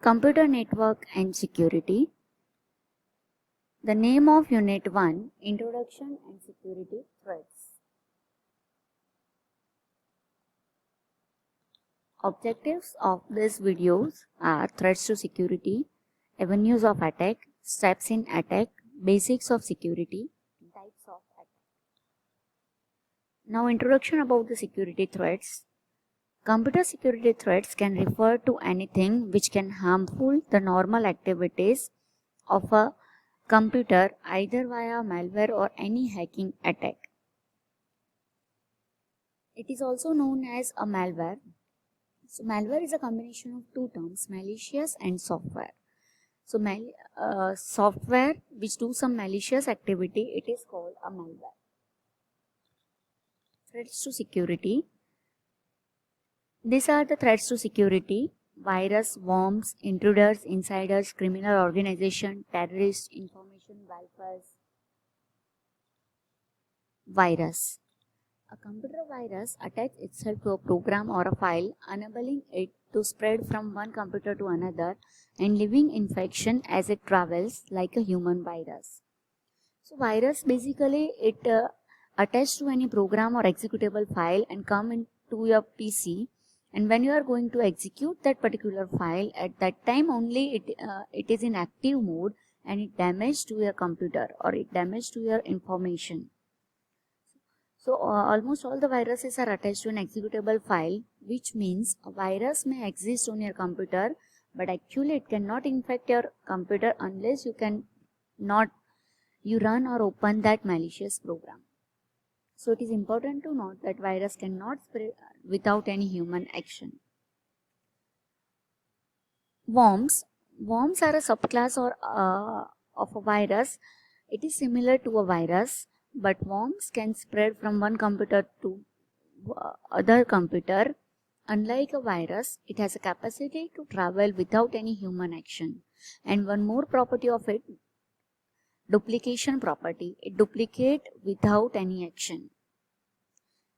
Computer Network and Security. The name of Unit 1, Introduction and Security Threats. Objectives of these videos are threats to security, avenues of attack, steps in attack, basics of security, and types of attack. Now, introduction about the security threats. Computer security threats can refer to anything which can harmful the normal activities of a computer either via malware or any hacking attack. It is also known as a malware. So malware is a combination of two terms, malicious and software. So software which do some malicious activity, it is called a malware. Threats to security. These are the threats to security: virus, worms, intruders, insiders, criminal organization, terrorist, information welfare. Virus. A computer virus attaches itself to a program or a file, enabling it to spread from one computer to another and leaving infection as it travels like a human virus. So virus basically it attaches to any program or executable file and come into your PC, and when you are going to execute that particular file, at that time only it is in active mode and it damage to your computer or it damage to your information. So almost all the viruses are attached to an executable file, which means a virus may exist on your computer, but actually it cannot infect your computer unless you run or open that malicious program. So it is important to note that virus cannot spread without any human action. Worms. Worms are a subclass of a virus. It is similar to a virus, but worms can spread from one computer to other computer. Unlike a virus, it has a capacity to travel without any human action. And one more property of it, duplication property. It duplicates without any action.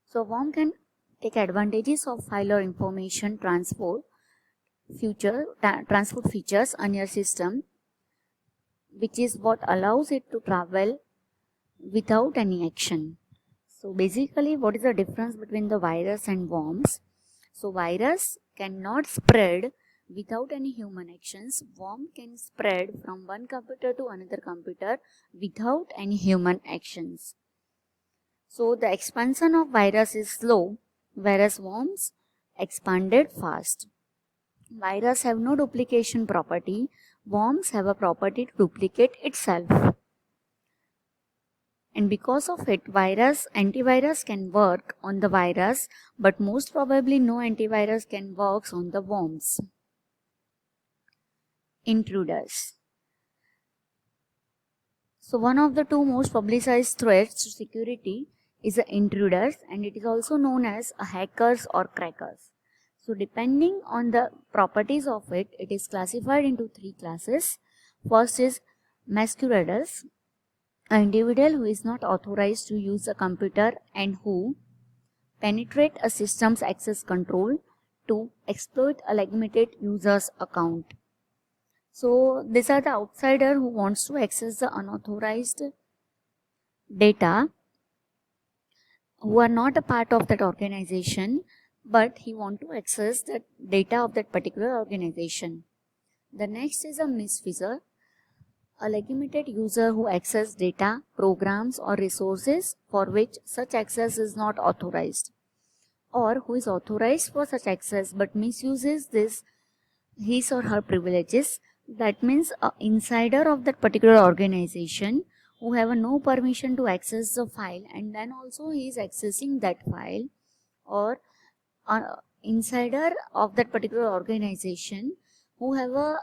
So worm can take advantages of file or information transport features on your system, which is what allows it to travel without any action. So basically, what is the difference between the virus and worms? So virus cannot spread without any human actions. Worm can spread from one computer to another computer without any human actions. So the expansion of virus is slow, whereas worms expanded fast. Virus have no duplication property. Worms have a property to duplicate itself. And because of it, antivirus can work on the virus, but most probably no antivirus can work on the worms. Intruders. So one of the two most publicized threats to security is the intruders, and it is also known as hackers or crackers. So depending on the properties of it, it is classified into three classes. First is masqueraders, an individual who is not authorized to use a computer and who penetrate a system's access control to exploit a legitimate user's account. So these are the outsider who wants to access the unauthorized data, who are not a part of that organization, but he want to access the data of that particular organization. The next is a misfisher, a legitimate user who access data, programs or resources for which such access is not authorized, or who is authorized for such access but misuses his or her privileges. That means an insider of that particular organization who have no permission to access the file, and then also he is accessing that file, or an insider of that particular organization who have a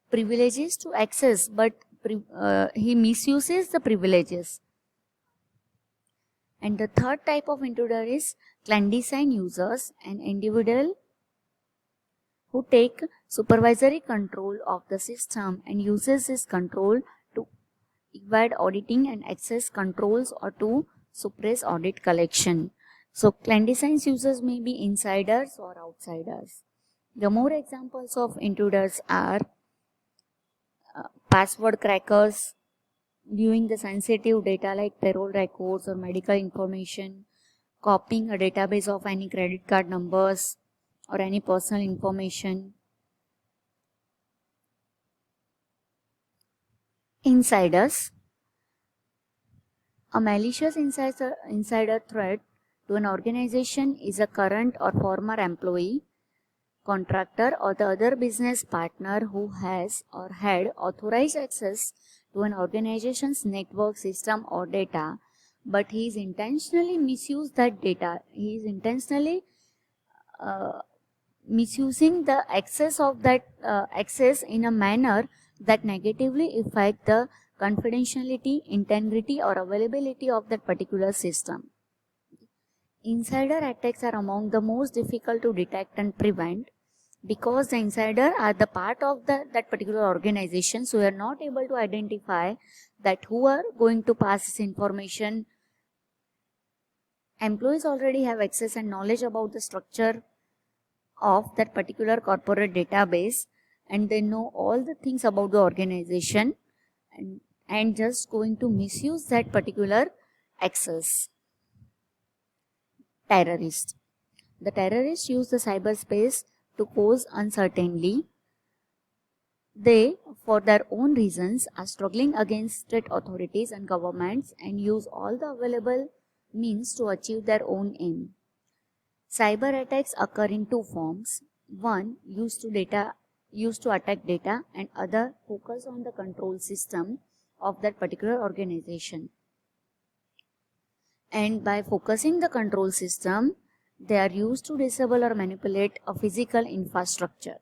privileges to access, but he misuses the privileges. And the third type of intruder is clandestine users, an individual who take supervisory control of the system and uses this control to evade auditing and access controls or to suppress audit collection. So clandestine users may be insiders or outsiders. The more examples of intruders are password crackers, viewing the sensitive data like payroll records or medical information, copying a database of any credit card numbers or any personal information. Insiders. A malicious insider threat to an organization is a current or former employee, contractor, or the other business partner who has or had authorized access to an organization's network, system, or data, but he is intentionally misused that data. He is intentionally misusing the access of that access in a manner that negatively affect the confidentiality, integrity, or availability of that particular system. Insider attacks are among the most difficult to detect and prevent because the insider are the part of that particular organization, so we are not able to identify that who are going to pass this information. Employees already have access and knowledge about the structure of that particular corporate database, and they know all the things about the organization and just going to misuse that particular access. Terrorists. The terrorists use the cyberspace to cause uncertainty. They, for their own reasons, are struggling against state authorities and governments and use all the available means to achieve their own aim. Cyber attacks occur in two forms. One, used to attack data, and other focus on the control system of that particular organization. And by focusing the control system, they are used to disable or manipulate a physical infrastructure.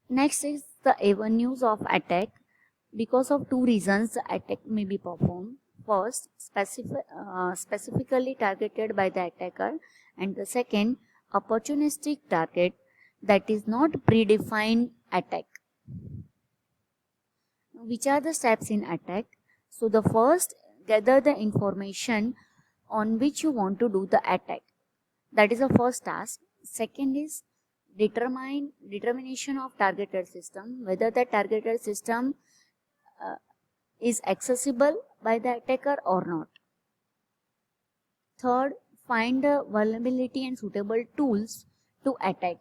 Next is the avenues of attack. Because of two reasons, the attack may be performed. First, specifically targeted by the attacker, and the second, opportunistic target, that is not predefined attack. Which are the steps in attack? So the first, gather the information on which you want to do the attack. That is the first task. Second is determination of targeted system, whether the targeted system is accessible by the attacker or not. Third, find the vulnerability and suitable tools to attack.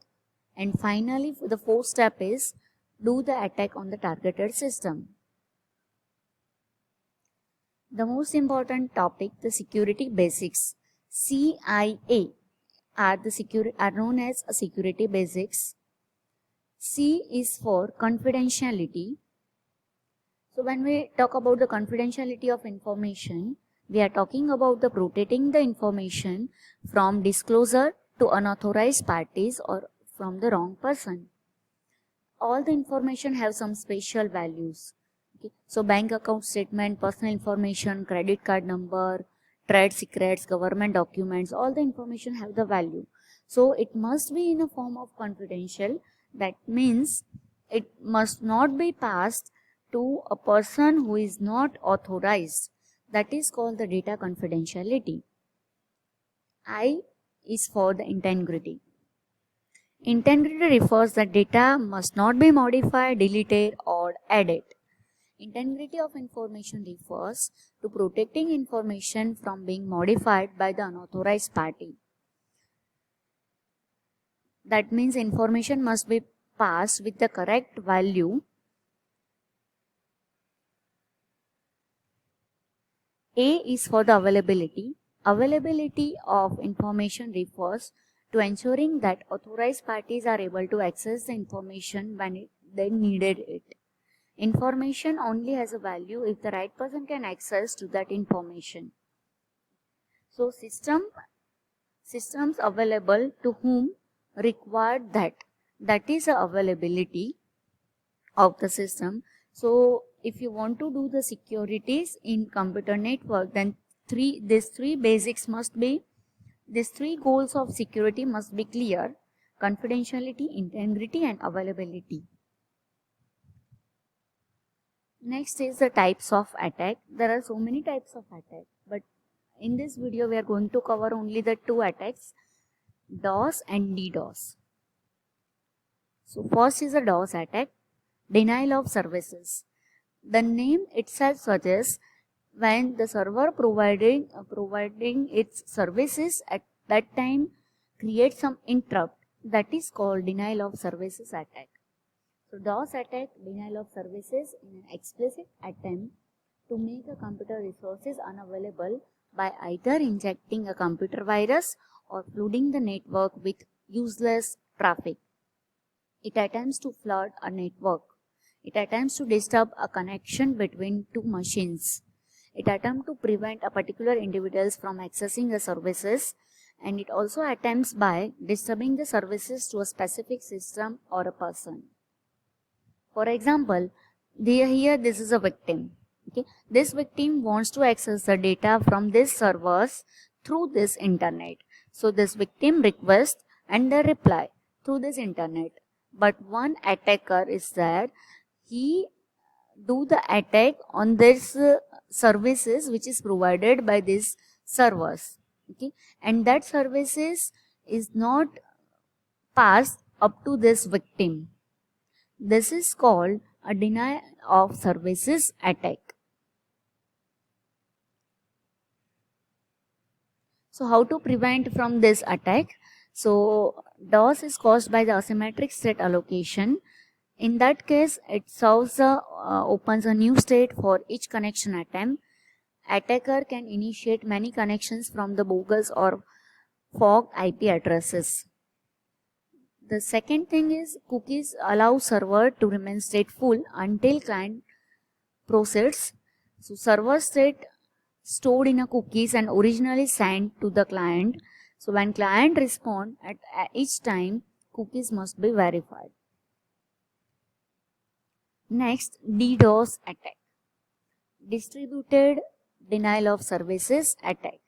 And finally, the fourth step is do the attack on the targeted system. The most important topic, the security basics. CIA are known as security basics. C is for confidentiality. So when we talk about the confidentiality of information, we are talking about the protecting the information from disclosure to unauthorized parties or from the wrong person. All the information have some special values. Okay. So bank account statement, personal information, credit card number, trade secrets, government documents, all the information have the value. So it must be in a form of confidential. That means it must not be passed to a person who is not authorized. That is called the data confidentiality. I is for the integrity. Integrity refers that data must not be modified, deleted, or added. Integrity of information refers to protecting information from being modified by the unauthorized party. That means information must be passed with the correct value. A is for the availability. Availability of information refers to ensuring that authorized parties are able to access the information when they needed it. Information only has a value if the right person can access to that information. So systems available to whom required that is the availability of the system. So if you want to do the securities in computer network, then these three goals of security must be clear: confidentiality, integrity, and availability. Next is the types of attack. There are so many types of attack, but in this video we are going to cover only the two attacks. DOS and DDoS. So first is a DOS attack, denial of services. The name itself suggests when the server providing its services at that time creates some interrupt, that is called denial of services attack. So DOS attack, denial of services, in an explicit attempt to make a computer resources unavailable by either injecting a computer virus or flooding the network with useless traffic. It attempts to flood a network. It attempts to disturb a connection between two machines. It attempts to prevent a particular individuals from accessing the services, and it also attempts by disturbing the services to a specific system or a person. For example, here this is a victim. Okay, this victim wants to access the data from this servers through this internet. So this victim requests and the reply through this internet. But one attacker is there. He do the attack on this services which is provided by these servers. Okay, and that services is not passed up to this victim. This is called a denial of services attack. So how to prevent from this attack? So DOS is caused by the asymmetric state allocation. In that case, it opens a new state for each connection attempt. Attacker can initiate many connections from the bogus or forked IP addresses. The second thing is cookies allow server to remain stateful until client proceeds. So server state stored in a cookies and originally sent to the client. So when client respond at each time, cookies must be verified. Next, DDoS attack. Distributed denial of services attack.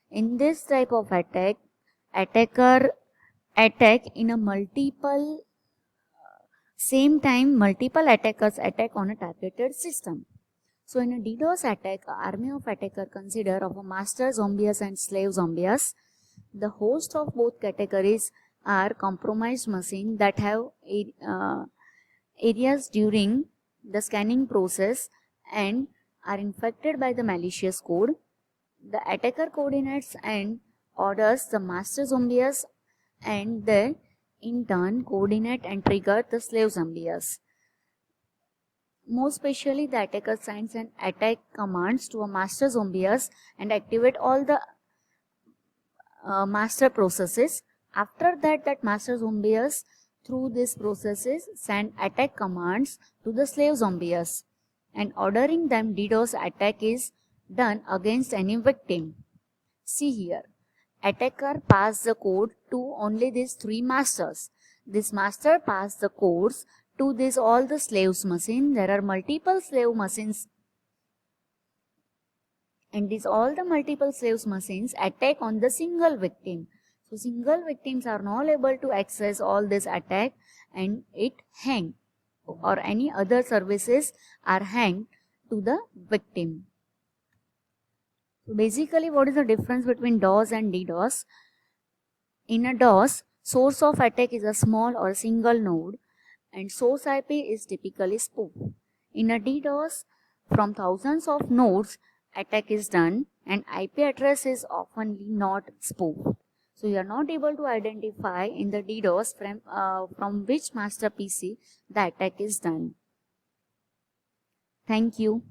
In this type of attack, attacker attack in a multiple attackers attack on a targeted system. So in a DDoS attack, an army of attacker consider of a master zombies and slave zombies. The host of both categories are compromised machines that have areas during the scanning process and are infected by the malicious code. The attacker coordinates and orders the master zombies, and they in turn coordinate and trigger the slave zombies. Most especially, the attacker sends an attack commands to a master zombies and activate all the master processes. After that master zombies through these processes send attack commands to the slave zombies, and ordering them DDoS attack is done against any victim. See here, attacker pass the code to only these three masters. This master pass the codes to all the slaves machine. There are multiple slave machines, and all the multiple slaves machines attack on the single victim. So single victims are not able to access all this attack, and it hang, or any other services are hanged to the victim. So basically, what is the difference between DOS and DDoS? In a DOS, source of attack is a small or single node, and source IP is typically spoofed. In a DDoS, from thousands of nodes, attack is done, and IP address is often not spoofed. So you are not able to identify in the DDoS from which master PC the attack is done. Thank you.